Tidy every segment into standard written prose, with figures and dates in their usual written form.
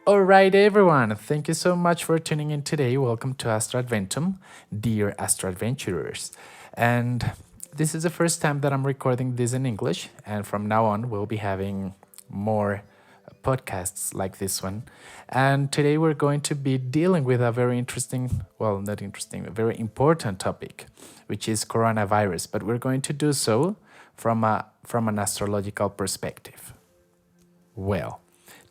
All right, everyone. Thank you so much for tuning in today. Welcome to AstroAdventum, dear AstroAdventurers. And this is the first time that I'm recording this in English. And from now on, we'll be having more podcasts like this one. And today we're going to be dealing with a very interesting, well, not interesting, a very important topic, which is coronavirus. But we're going to do so from an astrological perspective. Well,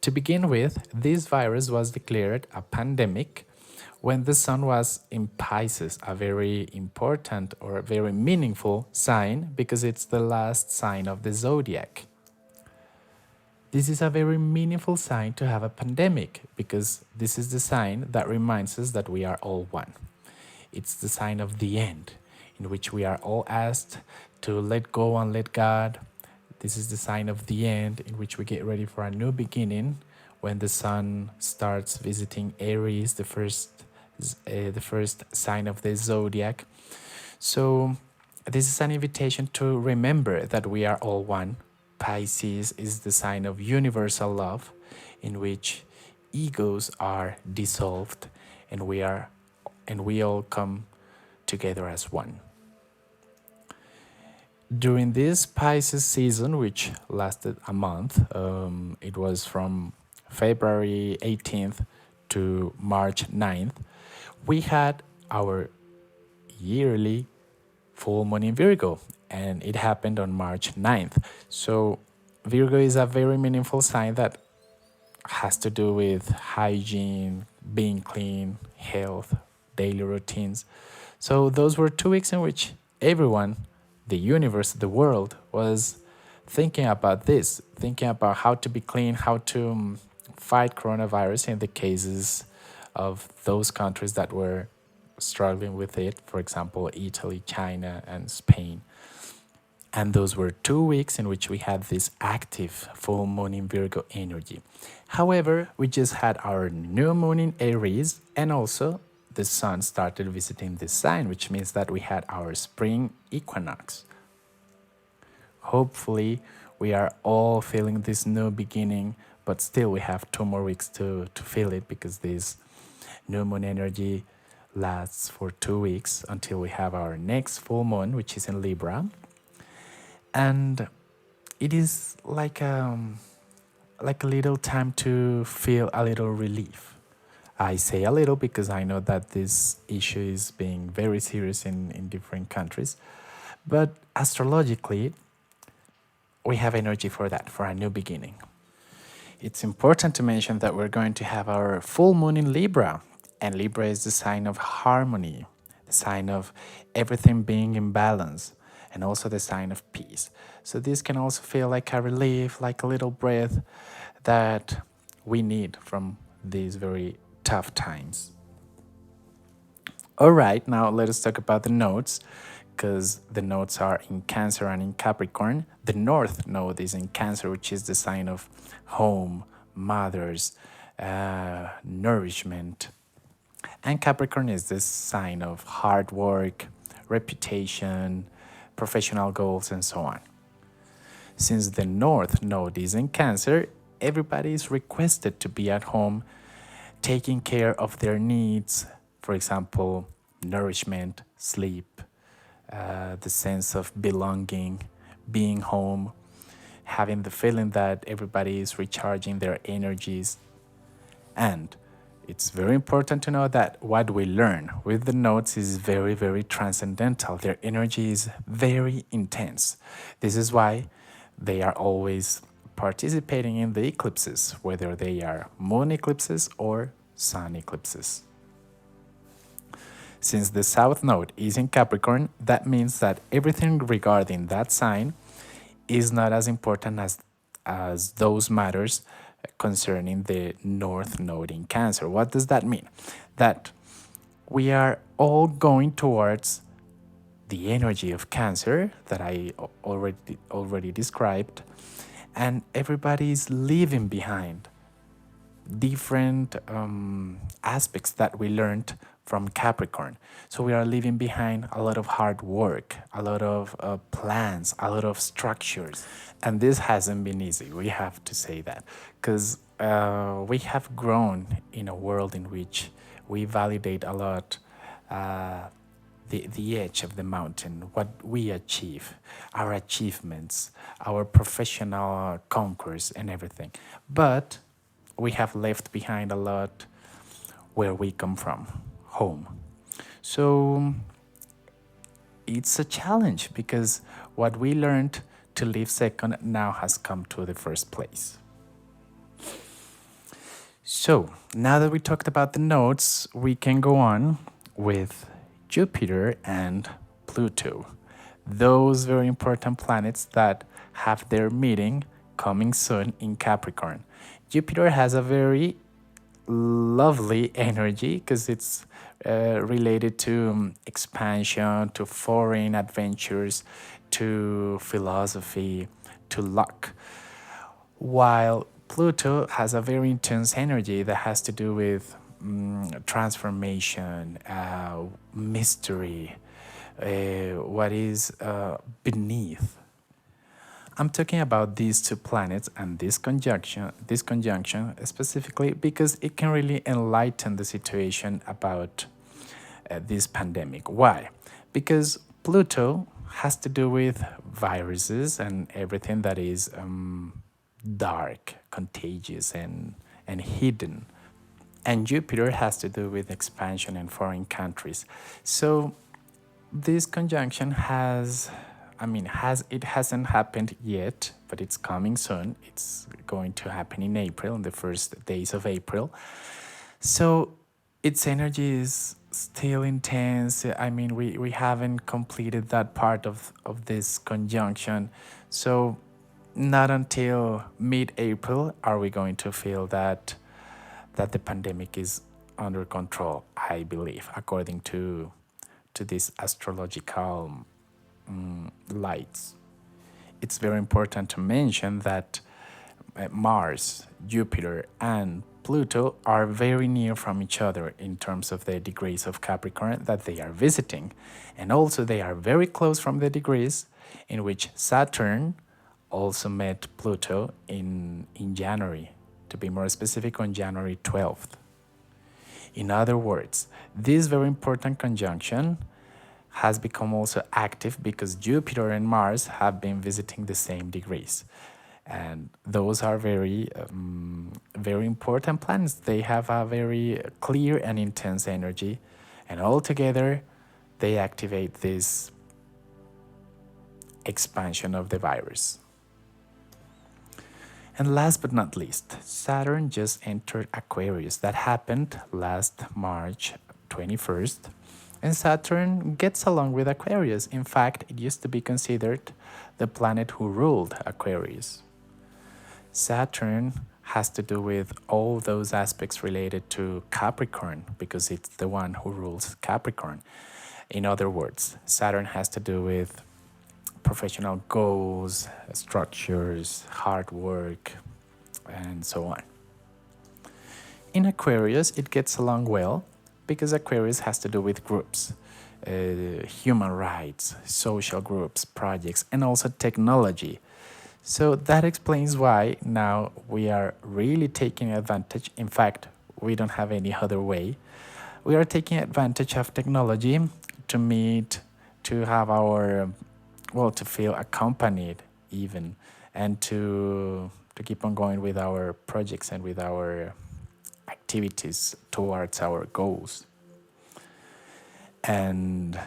to begin with, this virus was declared a pandemic when the sun was in Pisces, a very important or a very meaningful sign because it's the last sign of the zodiac. This is a very meaningful sign to have a pandemic because this is the sign that reminds us that we are all one. It's the sign of the end, in which we are all asked to let go and let God. This is the sign of the end, in which we get ready for a new beginning when the sun starts visiting Aries, the first sign of the zodiac. So this is an invitation to remember that we are all one. Pisces is the sign of universal love, in which egos are dissolved and we all come together as one. During this Pisces season, which lasted a month, it was from February 18th to March 9th, we had our yearly full moon in Virgo, and it happened on March 9th. So Virgo is a very meaningful sign that has to do with hygiene, being clean, health, daily routines. So those were 2 weeks in which everyone, the universe, the world, was thinking about this, thinking about how to be clean, how to fight coronavirus in the cases of those countries that were struggling with it, for example, Italy, China, and Spain. And those were 2 weeks in which we had this active full moon in Virgo energy. However, we just had our new moon in Aries, and also the sun started visiting this sign, which means that we had our spring equinox. Hopefully, we are all feeling this new beginning, but still we have 2 more weeks to feel it because this new moon energy lasts for 2 weeks until we have our next full moon, which is in Libra. And it is like a little time to feel a little relief. I say a little because I know that this issue is being very serious in different countries. But astrologically, we have energy for that, for a new beginning. It's important to mention that we're going to have our full moon in Libra. And Libra is the sign of harmony, the sign of everything being in balance, and also the sign of peace. So this can also feel like a relief, like a little breath that we need from these very tough times. All right, now let us talk about the nodes, because the nodes are in Cancer and in Capricorn. The North node is in Cancer, which is the sign of home, mothers, nourishment. And Capricorn is the sign of hard work, reputation, professional goals, and so on. Since the North node is in Cancer, everybody is requested to be at home taking care of their needs, for example, nourishment, sleep, the sense of belonging, being home, having the feeling that everybody is recharging their energies. And it's very important to know that what we learn with the nodes is very, very transcendental. Their energy is very intense. This is why they are always participating in the eclipses, whether they are moon eclipses or sun eclipses. Since the South Node is in Capricorn, that means that everything regarding that sign is not as important as those matters concerning the North Node in Cancer. What does that mean? That we are all going towards the energy of Cancer that I already described, and everybody is leaving behind different aspects that we learned from Capricorn. So we are leaving behind a lot of hard work, a lot of plans, a lot of structures. And this hasn't been easy, we have to say that. Because we have grown in a world in which we validate a lot the edge of the mountain, what we achieve, our achievements, our professional conquests, and everything. But we have left behind a lot where we come from, home. So it's a challenge because what we learned to live second now has come to the first place. So now that we talked about the nodes, we can go on with Jupiter and Pluto, those very important planets that have their meeting coming soon in Capricorn. Jupiter has a very lovely energy because it's related to expansion, to foreign adventures, to philosophy, to luck. While Pluto has a very intense energy that has to do with transformation, mystery, what is beneath. I'm talking about these two planets and this conjunction specifically because it can really enlighten the situation about this pandemic. Why? Because Pluto has to do with viruses and everything that is dark, contagious, and hidden. And Jupiter has to do with expansion in foreign countries. So this conjunction it hasn't happened yet, but it's coming soon. It's going to happen in April, in the first days of April. So its energy is still intense. We haven't completed that part of this conjunction. So not until mid-April are we going to feel that the pandemic is under control, I believe, according to these astrological lights. It's very important to mention that Mars, Jupiter, and Pluto are very near from each other in terms of the degrees of Capricorn that they are visiting. And also, they are very close from the degrees in which Saturn also met Pluto in January, to be more specific, on January 12th. In other words, this very important conjunction has become also active because Jupiter and Mars have been visiting the same degrees. And those are very important planets. They have a very clear and intense energy. And all together, they activate this expansion of the virus. And last but not least, Saturn just entered Aquarius. That happened last March 21st. And Saturn gets along with Aquarius. In fact, it used to be considered the planet who ruled Aquarius. Saturn has to do with all those aspects related to Capricorn because it's the one who rules Capricorn. In other words, Saturn has to do with professional goals, structures, hard work, and so on. In Aquarius, it gets along well because Aquarius has to do with groups, human rights, social groups, projects, and also technology. So that explains why now we are really taking advantage. In fact, we don't have any other way. We are taking advantage of technology to meet, to have our, to feel accompanied even, and to keep on going with our projects and with our activities towards our goals. And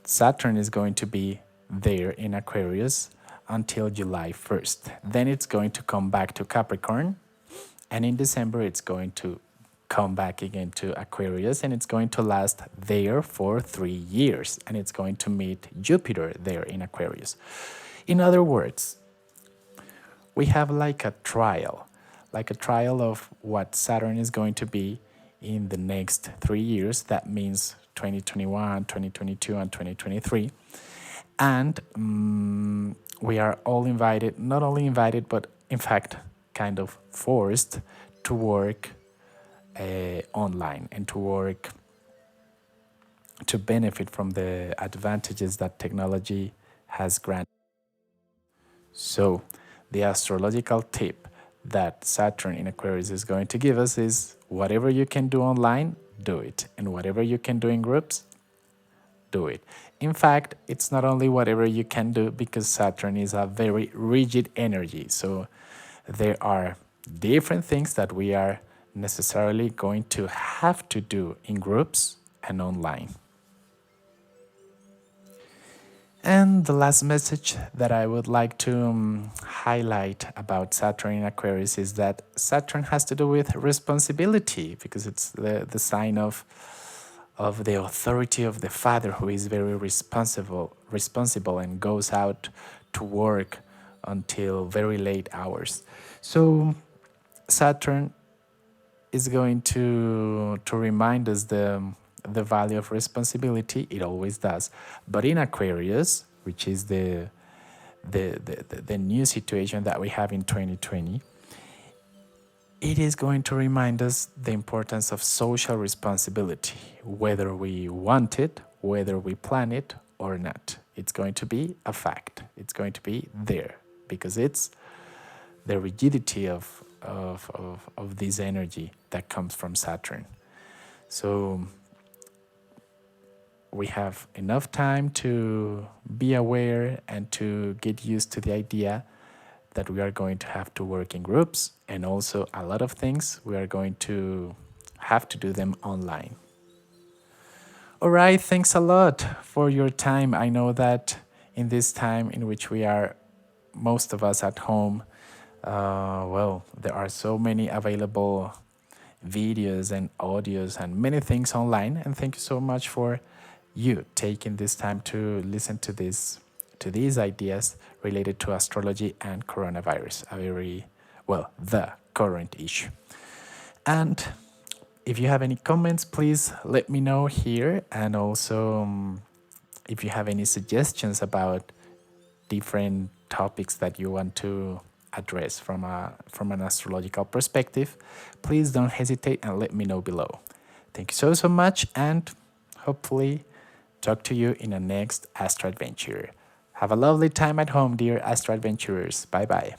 Saturn is going to be there in Aquarius until July 1st. Then it's going to come back to Capricorn, and in December it's going to come back again to Aquarius, and it's going to last there for 3 years, and it's going to meet Jupiter there in Aquarius. In other words, we have like a trial of what Saturn is going to be in the next 3 years. That means 2021, 2022, and 2023. And we are all invited, not only invited, but in fact, kind of forced to work online and to benefit from the advantages that technology has granted. So, the astrological tip that Saturn in Aquarius is going to give us is whatever you can do online, do it. And whatever you can do in groups, do it. In fact, it's not only whatever you can do, because Saturn is a very rigid energy. So there are different things that we are necessarily going to have to do in groups and online. And the last message that I would like to highlight about Saturn in Aquarius is that Saturn has to do with responsibility, because it's the sign of the authority of the father, who is very responsible and goes out to work until very late hours. So Saturn is going to remind us the value of responsibility. It always does. But in Aquarius, which is the new situation that we have in 2020, it is going to remind us the importance of social responsibility, whether we want it, whether we plan it or not. It's going to be a fact. It's going to be there, because it's the rigidity of this energy that comes from Saturn. So we have enough time to be aware and to get used to the idea that we are going to have to work in groups, and also a lot of things we are going to have to do them online. All right, thanks a lot for your time. I know that in this time in which we are, most of us at home, well, there are so many available videos and audios and many things online, and thank you so much for you taking this time to listen to these ideas related to astrology and coronavirus, the current issue. And if you have any comments, please let me know here. And also, if you have any suggestions about different topics that you want to address from an astrological perspective, please don't hesitate and let me know below. Thank you so much, and hopefully talk to you in the next Astro Adventure. Have a lovely time at home, dear Astro Adventurers. Bye bye.